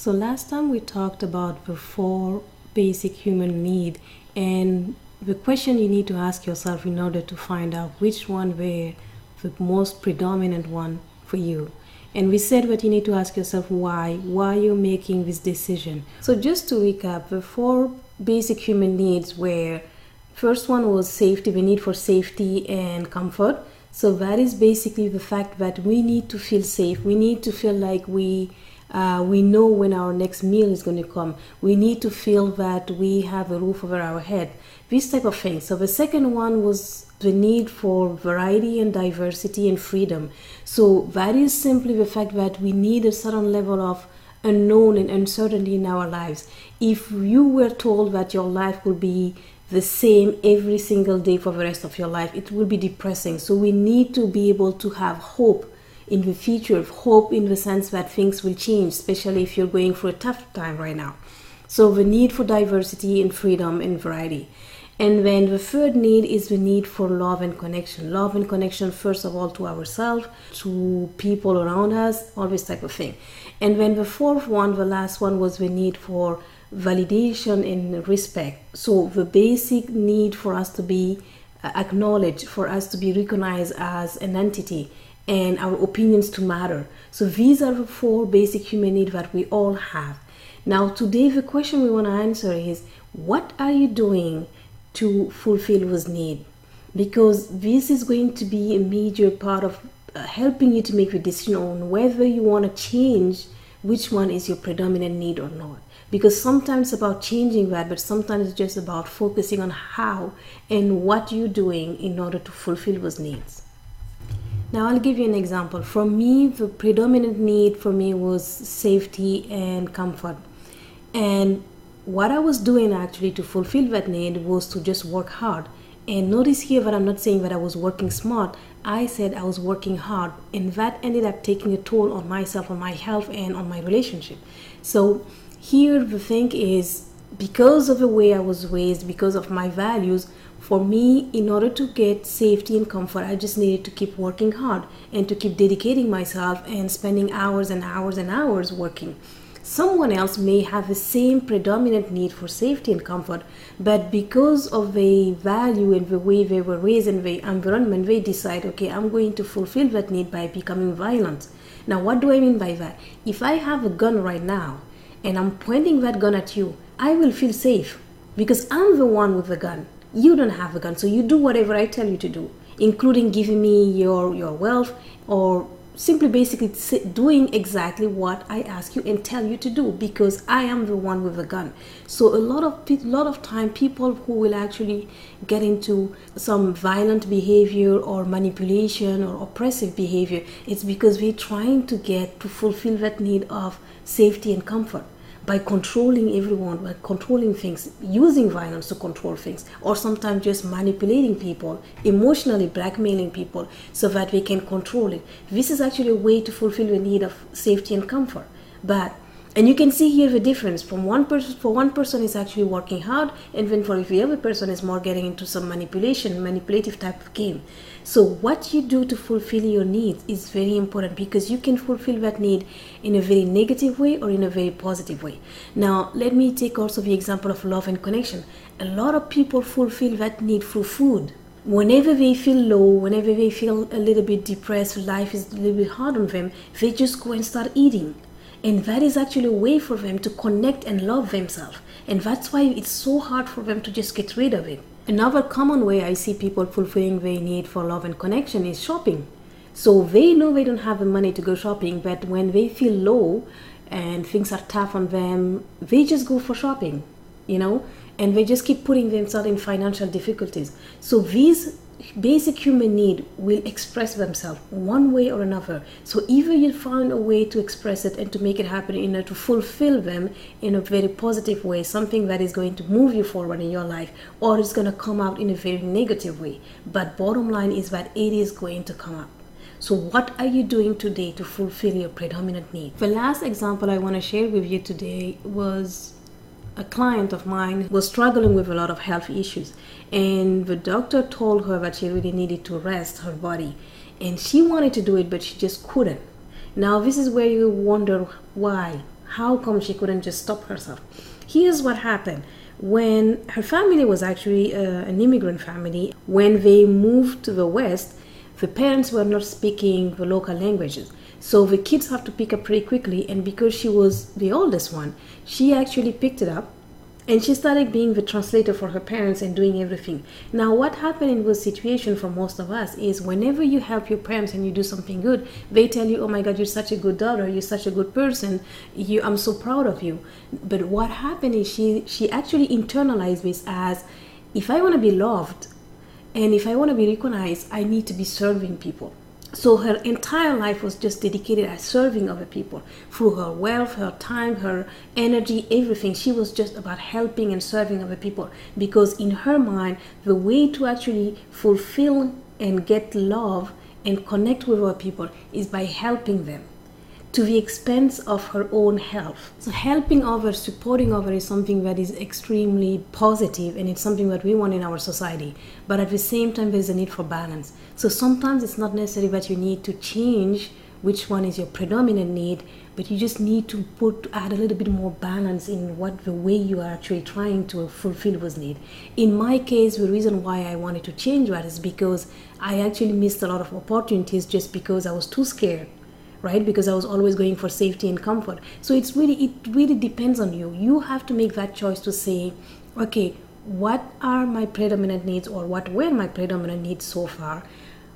So last time we talked about the four basic human need and the question you need to ask yourself in order to find out which one were the most predominant one for you. And we said that you need to ask yourself why you're making this decision. So just to recap, the four basic human needs were, first one was safety, the need for safety and comfort. So that is basically the fact that we need to feel safe. We need to feel like we know when our next meal is going to come. We need to feel that we have a roof over our head. This type of thing. So the second one was the need for variety and diversity and freedom. So that is simply the fact that we need a certain level of unknown and uncertainty in our lives. If you were told that your life will be the same every single day for the rest of your life, it will be depressing. So we need to be able to have hope in the future, hope in the sense that things will change, especially if you're going through a tough time right now. So the need for diversity and freedom and variety. And then the third need is the need for love and connection. Love and connection, first of all, to ourselves, to people around us, all this type of thing. And then the fourth one, the last one, was the need for validation and respect. So the basic need for us to be acknowledged, for us to be recognized as an entity, and our opinions to matter. So these are the four basic human needs that we all have. Now today the question we want to answer is, what are you doing to fulfill this need? Because this is going to be a major part of helping you to make the decision on whether you want to change which one is your predominant need or not. Because sometimes it's about changing that, but sometimes it's just about focusing on how and what you're doing in order to fulfill those needs. Now I'll give you an example. For me, the predominant need for me was safety and comfort. And what I was doing actually to fulfill that need was to just work hard. And notice here that I'm not saying that I was working smart. I said I was working hard, and that ended up taking a toll on myself, on my health, and on my relationship. So here the thing is, because of the way I was raised, because of my values, for me, in order to get safety and comfort, I just needed to keep working hard and to keep dedicating myself and spending hours and hours and hours working. Someone else may have the same predominant need for safety and comfort, but because of the value and the way they were raised and the environment, they decide, okay, I'm going to fulfill that need by becoming violent. Now, what do I mean by that? If I have a gun right now and I'm pointing that gun at you, I will feel safe because I'm the one with the gun. You don't have a gun, so you do whatever I tell you to do, including giving me your wealth, or simply basically doing exactly what I ask you and tell you to do, because I am the one with the gun. So a lot of time, people who will actually get into some violent behavior or manipulation or oppressive behavior, it's because they're trying to fulfill that need of safety and comfort, by controlling everyone, by controlling things, using violence to control things, or sometimes just manipulating people, emotionally blackmailing people so that they can control it. This is actually a way to fulfill the need of safety and comfort. And you can see here the difference from one person. For one person is actually working hard, and then for the other person is more getting into some manipulative type of game. So what you do to fulfill your needs is very important, because you can fulfill that need in a very negative way or in a very positive way. Now, let me take also the example of love and connection. A lot of people fulfill that need through food. Whenever they feel low, whenever they feel a little bit depressed, life is a little bit hard on them, they just go and start eating. And that is actually a way for them to connect and love themselves. And that's why it's so hard for them to just get rid of it. Another common way I see people fulfilling their need for love and connection is shopping. So they know they don't have the money to go shopping, but when they feel low and things are tough on them, they just go for shopping, and they just keep putting themselves in financial difficulties. So these basic human need will express themselves one way or another. So either you find a way to express it and to make it happen in order to fulfill them in a very positive way, something that is going to move you forward in your life, or it's going to come out in a very negative way. But bottom line is that it is going to come up. So what are you doing today to fulfill your predominant need? The last example I want to share with you today was a client of mine was struggling with a lot of health issues, and the doctor told her that she really needed to rest her body, and she wanted to do it, but she just couldn't. Now this is where you wonder why. how come she couldn't just stop herself. Here's what happened. When her family was actually an immigrant family, when they moved to the West, the parents were not speaking the local languages. So the kids have to pick up pretty quickly, and because she was the oldest one, she actually picked it up and she started being the translator for her parents and doing everything. Now, what happened in this situation for most of us is whenever you help your parents and you do something good, they tell you, oh my God, you're such a good daughter, you're such a good person, I'm so proud of you. But what happened is she actually internalized this as, if I want to be loved and if I want to be recognized, I need to be serving people. So her entire life was just dedicated at serving other people through her wealth, her time, her energy, everything. She was just about helping and serving other people, because in her mind, the way to actually fulfill and get love and connect with other people is by helping them, to the expense of her own health. So helping others, supporting others is something that is extremely positive, and it's something that we want in our society. But at the same time, there's a need for balance. So sometimes it's not necessary that you need to change which one is your predominant need, but you just need to add a little bit more balance in what the way you are actually trying to fulfill was need. In my case, the reason why I wanted to change that is because I actually missed a lot of opportunities just because I was too scared, right? Because I was always going for safety and comfort. So it really depends on you. You have to make that choice to say, okay, what are my predominant needs, or what were my predominant needs so far?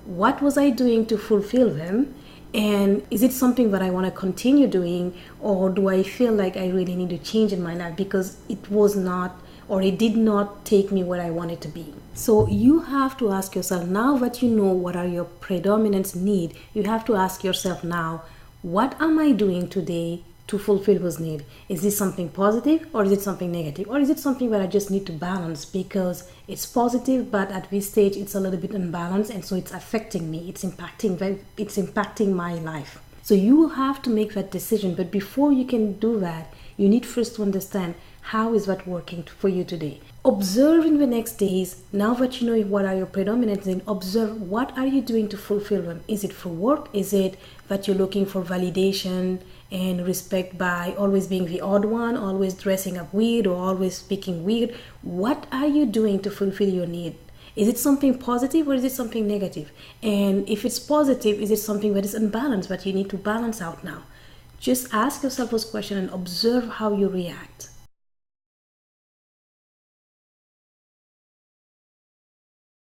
What was I doing to fulfill them? And is it something that I want to continue doing, or do I feel like I really need to change in my life because it was not, or it did not take me where I wanted to be? So you have to ask yourself, now that you know what are your predominant need, you have to ask yourself now, what am I doing today to fulfill those needs? Is this something positive, or is it something negative? Or is it something that I just need to balance because it's positive, but at this stage it's a little bit unbalanced, and so it's affecting me, it's impacting my life. So you have to make that decision. But before you can do that, you need first to understand, how is that working for you today? Observe in the next days, now that you know what are your predominant needs, observe what are you doing to fulfill them. Is it for work? Is it that you're looking for validation and respect by always being the odd one, always dressing up weird, or always speaking weird? What are you doing to fulfill your need? Is it something positive, or is it something negative? And if it's positive, is it something that is unbalanced that you need to balance out now? Just ask yourself those questions and observe how you react.